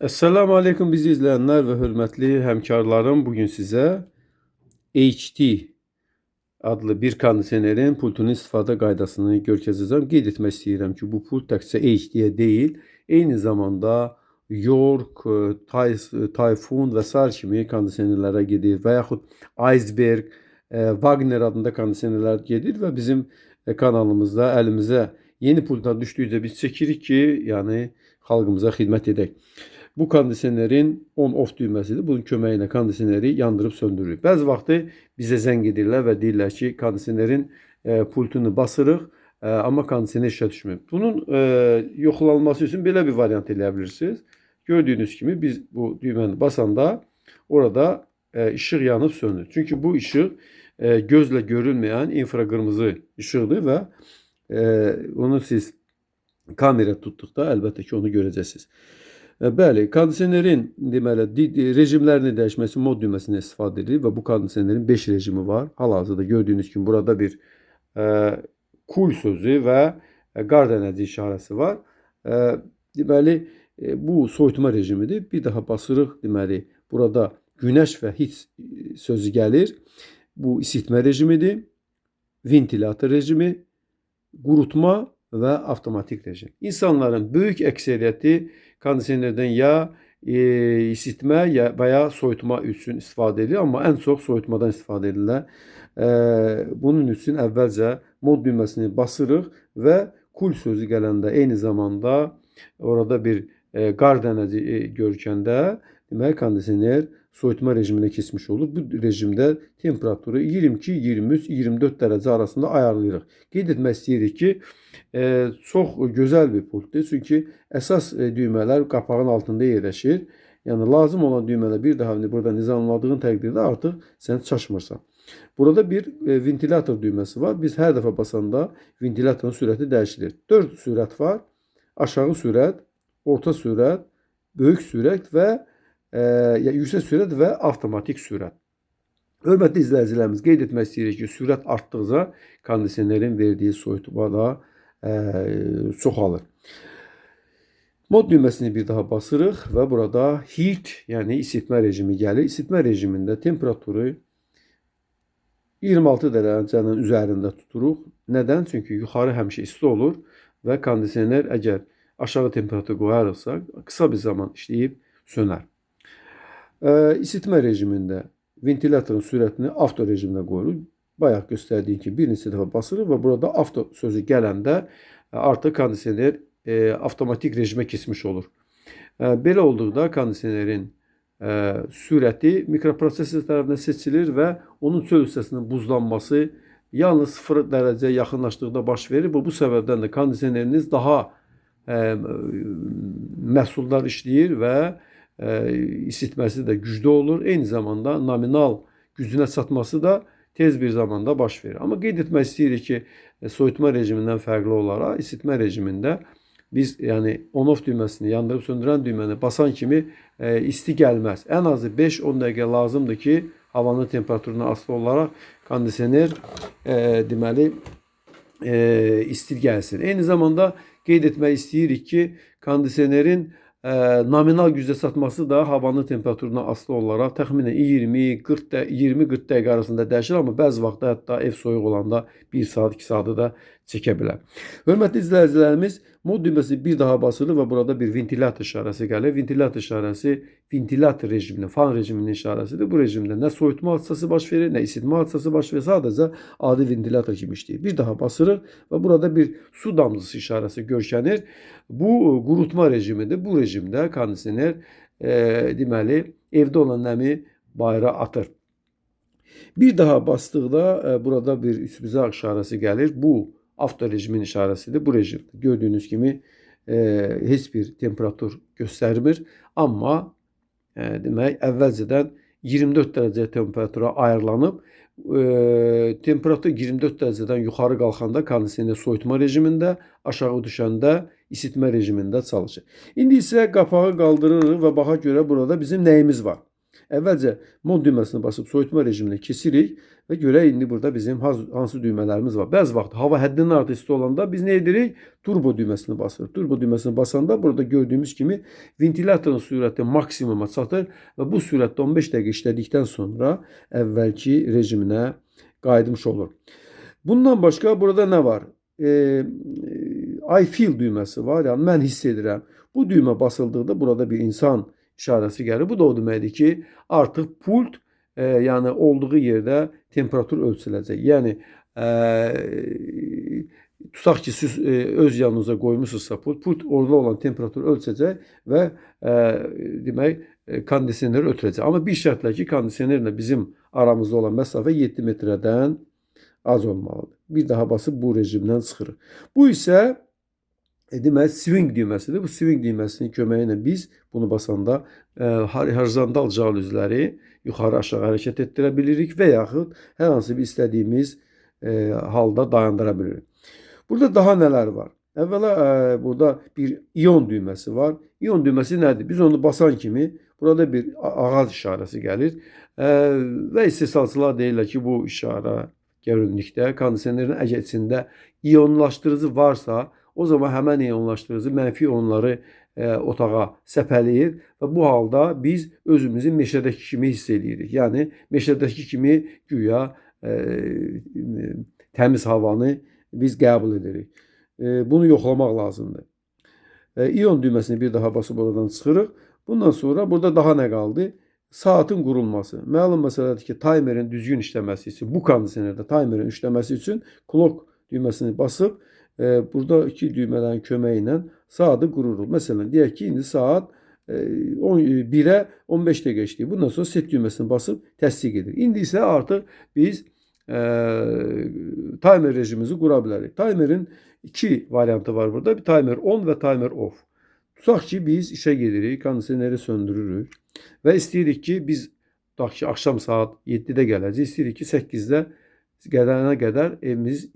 Esselamu Aleyküm bizi izleyenler ve hürmetli hemkarlarım. Bugün size HT adlı bir kondisionerin pultunun istifadə qaydasını görkəzəcəm. Qeyd etmək istəyirəm ki, bu pult təkcə HT-yə deyil, eyni zamanda York, Typhoon və sair kimi kondisionerlərə gedir və yaxud Iceberg, Wagner adında kondisionerlər gedir və bizim kanalımızda əlimizə yeni pultlar düşdükcə biz çəkirik ki, yəni xalqımıza xidmət edək. Bu kondisionerin on-off düyməsidir. Bunun köməyi ilə kondisioneri yandırıb söndürür. Bəzi vaxtı bizə zəng edirlər və deyirlər ki, kondisionerin pultunu basırıq, amma kondisioner işə düşmür. Bunun yoxlanılması üçün belə bir variant eləyə bilirsiniz. Gördüyünüz kimi biz bu düyməni basanda orada işıq yanıb sönür. Çünki bu işıq gözlə görülməyən infraqırmızı işıqdır və onu siz kamera tutduqda əlbəttə ki, onu görəcəksiniz. Bəli, kondisionerin deməli rejimlərini dəyişməsi mod düyməsindən istifadə edilir və bu kondisionerin 5 rejimi var. Hal-hazırda gördüyünüz kimi burada bir cool sözü və qar dənəci işarəsi var. Deməli bu soyutma rejimidir. Bir daha basırıq, deməli burada günəş və hiss sözü gəlir. Bu isitmə rejimidir. Ventilator rejimi, qurutma və avtomatik rejim. İnsanların böyük əksəriyyəti kondisionerdən ya isitmə və ya soyutma üçün istifadə edir, amma ən çox soyutmadan istifadə edirlər. Bunun üçün əvvəlcə mod düyməsini basırıq və cool sözü gələndə eyni zamanda orada bir qar dənəci görkəndə demək kondisioner soyutma rejiminə keçmiş olur. Bu rejimdə temperaturu 22, 23, 24 dərəcə arasında ayarlayırıq. Qeyd etmək istəyirik ki, çox gözəl bir pultdur. Çünki əsas düymələr qapağın altında yerləşir. Yəni lazım olan düymələr bir daha burada nizamladığın təqdirdə artıq sən çaşmırsan. Burada bir ventilator düyməsi var. Biz hər dəfə basanda ventilatorun sürəti dəyişilir. 4 sürət var. Aşağı sürət, orta sürət, böyük sürət və yüksək sürət və avtomatik sürət. Hörmətli izləyicilərimiz, qeyd etmək istəyirik ki, sürət artdıqca kondisionerin verdiyi soyutma da çoxalır. Mod düyməsini bir daha basırıq və burada heat, yəni isitmə rejimi gəlir. İsitmə rejimində temperaturu 26 dərəcənin üzərində tuturuq. Nədən? Çünki yuxarı həmişə isti olur və kondisioner əgər aşağı temperatur qoyarıqsa, qısa bir zaman işləyib sönər. İsitmə rejimində ventilatorun sürətini avto rejiminə qoyuruq. Bayaq göstərdiyim ki, bir neçə dəfə basırıq və burada avto sözü gələndə artıq kondisioner avtomatik rejimə keçmiş olur. Belə olduqda kondisionerin sürəti mikroprosesor tərəfindən seçilir və onun çöl hissəsinin buzlanması yalnız 0 dərəcəyə yaxınlaşdıqda baş verir. Bu səbəbdən də kondisioneriniz daha məhsuldar işləyir və isitməsi də güclü olur. Eyni zamanda nominal gücünə çatması da tez bir zamanda baş verir. Amma qeyd etmək istəyirik ki, soyutma rejimindən fərqli olaraq isitmə rejimində biz yəni on-off düyməsini, yandırıb söndürən düyməni basan kimi isti gəlməz. Ən azı 5-10 dəqiqə lazımdır ki, havanın temperaturuna asılı olaraq kondisioner deməli isti gəlsin. Eyni zamanda qeyd etmək istəyirik ki, kondisionerin nominal gücə çatması da havanın temperaturuna asılı olaraq təxminən 20-40 dəqiqə arasında dəyişir, amma bəzi vaxtda hətta ev soyuq olanda 1 saat, 2 saatı da çəkə bilər. Hörmətli izləyicilərimiz, mod düyməsi bir daha basılır və burada bir ventilator işarəsi gəlir. Ventilator işarəsi ventilator rejiminin, fan rejiminin işarəsidir. Bu rejimdə nə soyutma hadisəsi baş verir, nə isitmə hadisəsi baş verir. Sadəcə adi ventilator kimi işləyir. Bir daha basırıq və burada bir su damcısı işarəsi görkənir. Bu qurutma rejimidir. Bu rejimdə kondisioner deməli evdə olan nəmi bayıra atır. Bir daha basdıqda burada bir üçbucaq işarəsi gəlir. Bu avto rejimin işarəsidir. Bu rejim gördüyünüz kimi heç bir temperatur göstərmir. Amma demək əvvəlcədən 24 dərəcə temperatura ayarlanıb. Temperatur 24 dərəcədən yuxarı qalxanda kondisioner soyutma rejimində, aşağı düşəndə isitmə rejimində çalışır. İndi isə qapağı qaldırırıq və baxaq görə burada bizim nəyimiz var. Əvvəlcə mod düyməsini basıb soyutma rejiminə keçirik və görək indi burada bizim hansı düymələrimiz var. Bəzi vaxt hava həddindən artıq isti olanda biz nə edirik? Turbo düyməsini basırıq. Turbo düyməsini basanda burada gördüyümüz kimi ventilatorun sürəti maksimuma çatır və bu sürətdə 15 dəqiqə işlədikdən sonra əvvəlki rejiminə qayıtmış olur. Bundan başqa burada nə var? I feel düyməsi var. Yəni mən hiss edirəm. Bu düymə basıldıqda burada bir insan işarəsi gəlir. Bu da o deməkdir ki, artıq pult yəni olduğu yerdə temperatur ölçüləcək. Yəni tutaq ki, siz öz yanınıza qoymusunuzsa pult orada olan temperaturu ölçəcək və demək kondisioneri ötürəcək. Amma bir şərtlə ki, kondisionerlə bizim aramızda olan məsafə 7 metrədən az olmalıdır. Bir daha basıb bu rejimdən çıxırıq. Bu isə demək swing düyməsidir. Bu swing düyməsinin köməyi ilə biz bunu basanda horizontal jaluzləri yuxarı aşağı hərəkət etdirə bilirik və yaxud hər hansı bir istədiyimiz halda dayandıra bilirik. Burada daha nələr var? Əvvəla burada bir ion düyməsi var. İon düyməsi nədir? Biz onu basan kimi burada bir ağac işarəsi gəlir və istehsalçılar deyirlər ki, bu işarə göründükdə kondisionerin əgər içində ionlaşdırıcı varsa, o zaman həmən ionlaşdırıcı mənfi ionları otağa səpələyir və bu halda biz özümüzü meşədəki kimi hiss edirik. Yəni meşədəki kimi güya təmiz havanı biz qəbul edirik. Bunu yoxlamaq lazımdır. İon düyməsini bir daha basıb oradan çıxırıq. Bundan sonra burada daha nə qaldı? Saatın qurulması. Məlum məsələdir ki, taymerin düzgün işləməsi üçün, bu kondisionerdə taymerin işləməsi üçün clock düyməsini basıb burada iki düymələrin köməyi ilə saatı qururuq. Məsələn, deyək ki, indi saat 1-ə 15 dəqiqə işləyir. Bundan sonra set düyməsini basıb təsdiq edir. İndi isə artıq biz timer rejimimizi qura bilərik. Timerin iki variantı var burada. Bir timer on və timer off. Tutaq ki, biz işə gedirik, kondisioneri söndürürük və istəyirik ki, biz tutaq ki, axşam saat 7-də gələcək, istəyirik ki, 8-də gələnə qədər evimiz,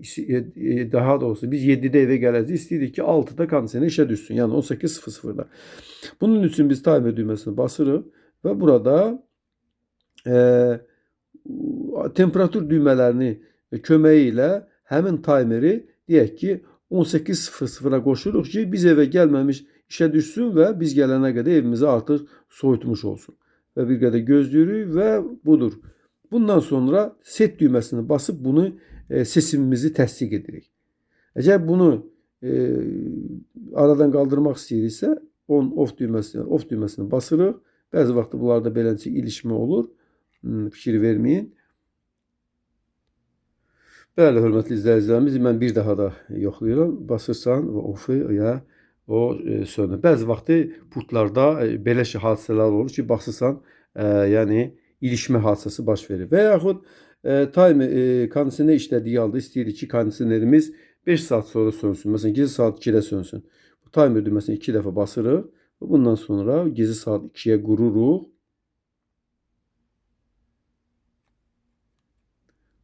daha doğrusu biz 7-də evə gələcək, istəyirik ki, 6-da kondisioner işə düşsün, yəni 18:00-da. Bunun üçün biz timer düyməsini basırıq və burada temperatur düymələrini köməyi ilə həmin timeri deyək ki, 18:00-a qoşuruq ki, biz evə gəlməmiş işə düşsün və biz gələnə qədər evimizi artıq soyutmuş olsun. Və bir qədər gözləyirik və budur. Bundan sonra set düyməsini basıb bunu seçimimizi təsdiq edirik. Əgər bunu aradan qaldırmaq istəyiriksə, off düyməsini basırıq. Bəzi vaxt bunlarda beləncə ilişmə olur. Fikir verməyin. Bəli, hörmətli izləyicilərimiz, mən bir daha da yoxlayıram. Basırsan və off-u ya o sönür. Bəzi vaxtı pultlarda belə hadisələr olur ki, basırsan, yəni ilişmə hadisəsi baş verir. Və yaxud kondisioner işlədiyi halda istəyirik ki, kondisionerimiz 5 saat sonra sönsün. Məsələn, gecə saat 2-də sönsün. Bu timer düyməsini 2 dəfə basırıq və bundan sonra gecə saat 2-yə qururuq.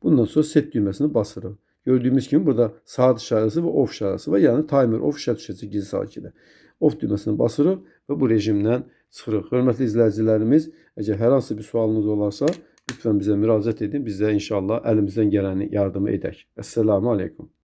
Bundan sonra set düyməsini basırıq. Gördüyümüz kimi burada saat işarəsi və off işarəsi var. Yəni timer off işə düşəcək gecə saat 2-də. Off düyməsini basırıq və bu rejimdən çıxırıq. Hörmətli izləyicilərimiz, əgər hər hansı bir sualınız olarsa, lütfən bizə müraciət edin. Biz də inşallah əlimizdən gələni yardımı edək. Əssəlamu aleykum.